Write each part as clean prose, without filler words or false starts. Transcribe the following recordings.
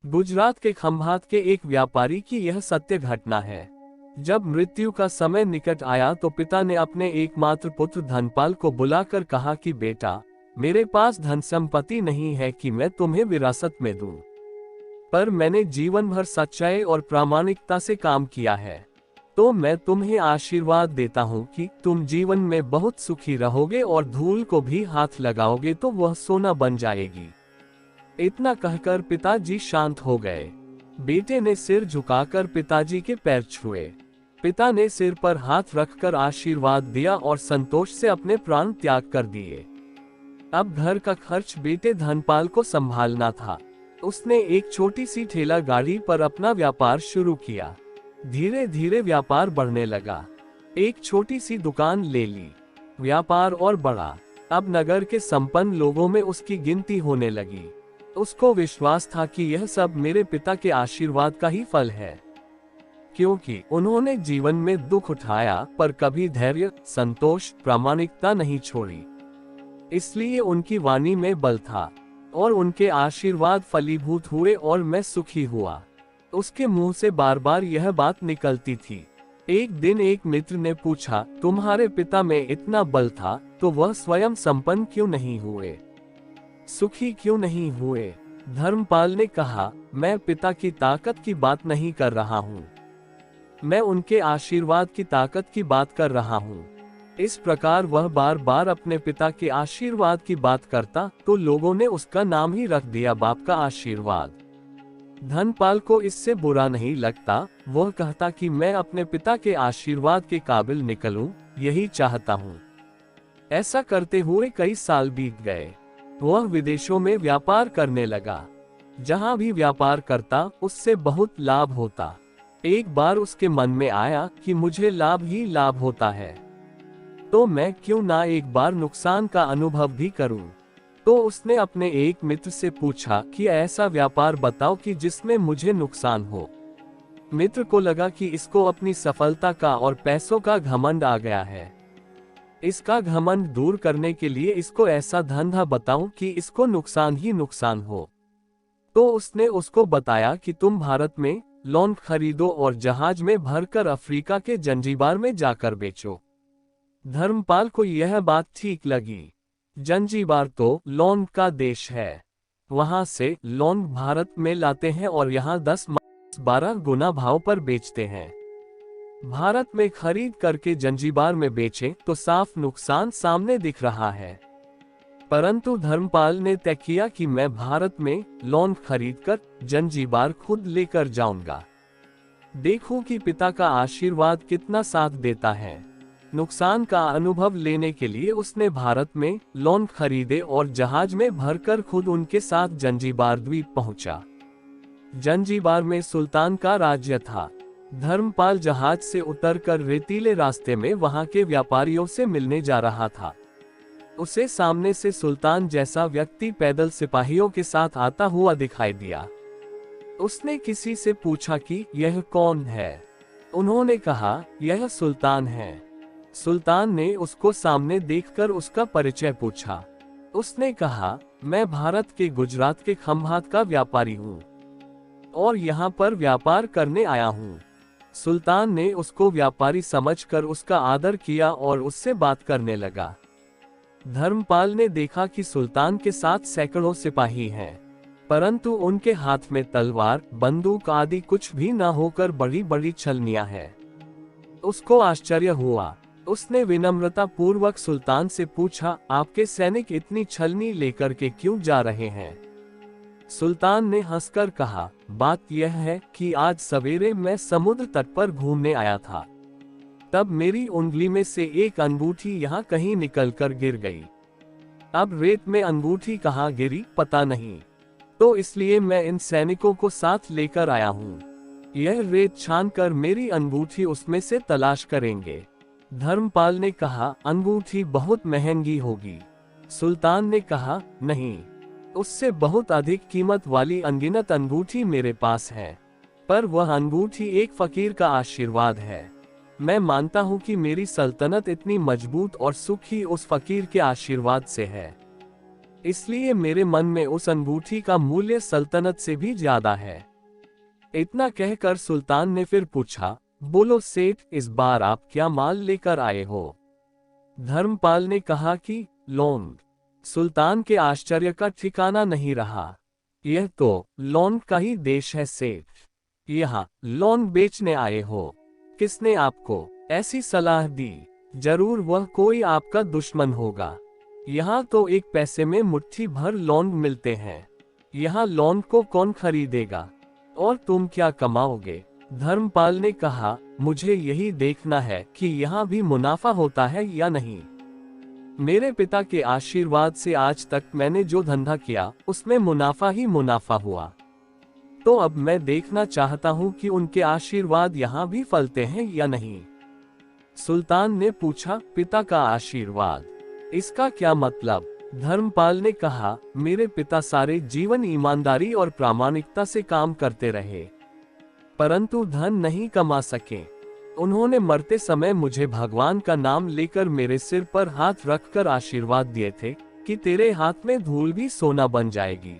गुजरात के खंभात के एक व्यापारी की यह सत्य घटना है। जब मृत्यु का समय निकट आया तो पिता ने अपने एकमात्र पुत्र धनपाल को बुलाकर कहा कि बेटा, मेरे पास धन संपत्ति नहीं है कि मैं तुम्हें विरासत में दूं, पर मैंने जीवन भर सच्चाई और प्रामाणिकता से काम किया है, तो मैं तुम्हें आशीर्वाद देता हूं कि तुम जीवन में बहुत सुखी रहोगे और धूल को भी हाथ लगाओगे तो वह सोना बन जाएगी। इतना कहकर पिताजी शांत हो गए। बेटे ने सिर झुकाकर पिताजी के पैर छुए। पिता ने सिर पर हाथ रखकर आशीर्वाद दिया और संतोष से अपने प्राण त्याग कर दिए। अब घर का खर्च बेटे धनपाल को संभालना था। उसने एक छोटी सी ठेला गाड़ी पर अपना व्यापार शुरू किया। धीरे धीरे व्यापार बढ़ने लगा। एक छोटी सी दुकान ले ली। व्यापार और बढ़ा। अब नगर के संपन्न लोगों में उसकी गिनती होने लगी। उसको विश्वास था कि यह सब मेरे पिता के आशीर्वाद का ही फल है, क्योंकि उन्होंने जीवन में दुख उठाया पर कभी धैर्य, संतोष, प्रामाणिकता नहीं छोड़ी। इसलिए उनकी वाणी में बल था और उनके आशीर्वाद फलीभूत हुए और मैं सुखी हुआ। उसके मुंह से बार बार यह बात निकलती थी। एक दिन एक मित्र ने पूछा, तुम्हारे पिता में इतना बल था तो वह स्वयं संपन्न क्यों नहीं हुए, सुखी क्यों नहीं हुए? धर्मपाल ने कहा, मैं पिता की ताकत की बात नहीं कर रहा हूँ, मैं उनके आशीर्वाद की ताकत की बात कर रहा हूँ। इस प्रकार वह बार बार अपने पिता के आशीर्वाद की बात करता तो लोगों ने उसका नाम ही रख दिया बाप का आशीर्वाद। धनपाल को इससे बुरा नहीं लगता। वह कहता कि मैं अपने पिता के आशीर्वाद के काबिल निकलूं, यही चाहता हूँ। ऐसा करते हुए कई साल बीत गए। वह विदेशों में व्यापार करने लगा। जहां भी व्यापार करता उससे बहुत लाभ होता। एक बार उसके मन में आया कि मुझे लाभ ही लाभ होता है, तो मैं क्यों ना एक बार नुकसान का अनुभव भी करूं। तो उसने अपने एक मित्र से पूछा कि ऐसा व्यापार बताओ कि जिसमें मुझे नुकसान हो। मित्र को लगा कि इसको अपनी सफलता का और पैसों का घमंड आ गया है। इसका घमंड दूर करने के लिए इसको ऐसा धंधा बताऊं कि इसको नुकसान ही नुकसान हो। तो उसने उसको बताया कि तुम भारत में लौंग खरीदो और जहाज में भरकर अफ्रीका के जंजीबार में जाकर बेचो। धर्मपाल को यह बात ठीक लगी। जंजीबार तो लौंग का देश है। वहां से लौंग भारत में लाते हैं और यहाँ 10-12 गुना भाव पर बेचते हैं। भारत में खरीद करके जंजीबार में बेचें तो साफ नुकसान सामने दिख रहा है। परंतु धर्मपाल ने तय किया कि मैं भारत में लौंग खरीदकर जंजीबार खुद लेकर जाऊंगा। देखूं कि पिता का आशीर्वाद कितना साथ देता है। नुकसान का अनुभव लेने के लिए उसने भारत में लौंग खरीदे और जहाज में भरकर खुद उनके साथ जंजीबार द्वीप पहुंचा। जंजीबार में सुल्तान का राज्य था। धर्मपाल जहाज से उतरकर रेतीले रास्ते में वहां के व्यापारियों से मिलने जा रहा था। उसे सामने से सुल्तान जैसा व्यक्ति पैदल सिपाहियों के साथ आता हुआ दिखाई दिया। उसने किसी से पूछा कि यह कौन है। उन्होंने कहा, यह सुल्तान है। सुल्तान ने उसको सामने देखकर उसका परिचय पूछा। उसने कहा, मैं भारत के गुजरात के खंभात का व्यापारी हूँ और यहाँ पर व्यापार करने आया हूँ। सुल्तान ने उसको व्यापारी समझकर उसका आदर किया और उससे बात करने लगा। धर्मपाल ने देखा कि सुल्तान के साथ सैकड़ों सिपाही हैं, परंतु उनके हाथ में तलवार, बंदूक आदि कुछ भी न होकर बड़ी बड़ी छलनियां हैं। उसको आश्चर्य हुआ। उसने विनम्रता पूर्वक सुल्तान से पूछा, आपके सैनिक इतनी छलनी लेकर के क्यों जा रहे हैं? सुल्तान ने हंसकर कहा, बात यह है कि आज सवेरे मैं समुद्र तट पर घूमने आया था। तब मेरी उंगली में से एक अंगूठी यहाँ कहीं निकलकर गिर गई। अब रेत में अंगूठी कहाँ गिरी पता नहीं, तो इसलिए मैं इन सैनिकों को साथ लेकर आया हूँ। यह रेत छानकर मेरी अंगूठी उसमें से तलाश करेंगे। धर्मपाल ने कहा, अंगूठी बहुत महंगी होगी। सुल्तान ने कहा, नहीं, उससे बहुत अधिक कीमत वाली अनगिनत अंगूठी मेरे पास है, पर वह अंगूठी एक फकीर का आशीर्वाद है। मैं मानता हूँ कि मेरी सल्तनत इतनी मजबूत और सुखी उस फकीर के आशीर्वाद से है। इसलिए मेरे मन में उस अंगूठी का मूल्य सल्तनत से भी ज्यादा है। इतना कहकर सुल्तान ने फिर पूछा, बोलो सेठ, इस बार आप क्या माल लेकर आए हो? धर्मपाल ने कहा कि लौंग। सुल्तान के आश्चर्य का ठिकाना नहीं रहा। यह तो लौंग का ही देश है सेठ। यहाँ लौंग बेचने आए हो? किसने आपको ऐसी सलाह दी? जरूर वह कोई आपका दुश्मन होगा। यहाँ तो एक पैसे में मुट्ठी भर लौंग मिलते हैं। यहाँ लौंग को कौन खरीदेगा? और तुम क्या कमाओगे? धर्मपाल ने कहा, मुझे यही देखना है कि यहाँ भी मुनाफा होता है या नहीं। मेरे पिता के आशीर्वाद से आज तक मैंने जो धंधा किया उसमें मुनाफा ही मुनाफा हुआ। तो अब मैं देखना चाहता हूँ कि उनके आशीर्वाद यहाँ भी फलते हैं या नहीं। सुल्तान ने पूछा, पिता का आशीर्वाद, इसका क्या मतलब? धर्मपाल ने कहा, मेरे पिता सारे जीवन ईमानदारी और प्रामाणिकता से काम करते रहे, परंतु धन नहीं कमा सके। उन्होंने मरते समय मुझे भगवान का नाम लेकर मेरे सिर पर हाथ रखकर आशीर्वाद दिए थे कि तेरे हाथ में धूल भी सोना बन जाएगी।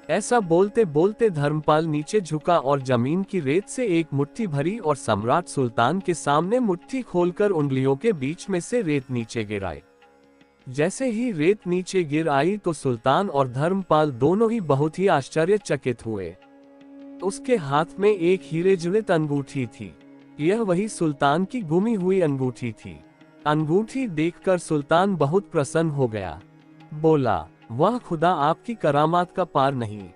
ऐसा बोलते बोलते धर्मपाल नीचे झुका और जमीन की रेत से एक मुट्ठी भरी और सम्राट सुल्तान के सामने मुट्ठी खोलकर उंगलियों के बीच में से रेत नीचे गिराई। जैसे ही रेत नीचे गिर आई तो सुल्तान और धर्मपाल दोनों ही बहुत ही आश्चर्यचकित हुए। उसके हाथ में एक हीरे जड़ित अंगूठी थी। यह वही सुल्तान की गुमी हुई अंगूठी थी। अंगूठी देखकर सुल्तान बहुत प्रसन्न हो गया। बोला, वह खुदा, आपकी करामात का पार नहीं।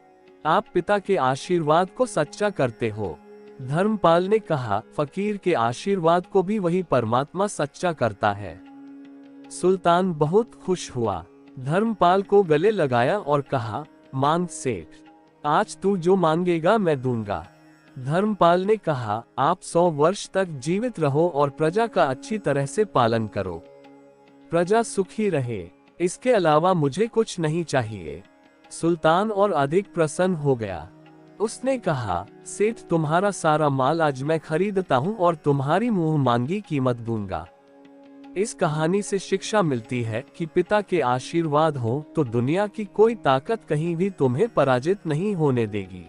आप पिता के आशीर्वाद को सच्चा करते हो। धर्मपाल ने कहा, फकीर के आशीर्वाद को भी वही परमात्मा सच्चा करता है। सुल्तान बहुत खुश हुआ, धर्मपाल को गले लगाया और कहा, मांग सेठ, आज तू जो मांगेगा मैं दूंगा। धर्मपाल ने कहा, आप 100 वर्ष तक जीवित रहो और प्रजा का अच्छी तरह से पालन करो। प्रजा सुखी रहे, इसके अलावा मुझे कुछ नहीं चाहिए। सुल्तान और अधिक प्रसन्न हो गया। उसने कहा, सेठ, तुम्हारा सारा माल आज मैं खरीदता हूँ और तुम्हारी मुंह मांगी कीमत दूंगा। इस कहानी से शिक्षा मिलती है कि पिता के आशीर्वाद हो तो दुनिया की कोई ताकत कहीं भी तुम्हें पराजित नहीं होने देगी।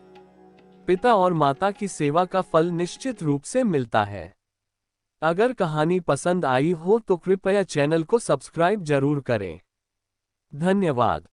पिता और माता की सेवा का फल निश्चित रूप से मिलता है। अगर कहानी पसंद आई हो तो कृपया चैनल को सब्सक्राइब जरूर करें। धन्यवाद।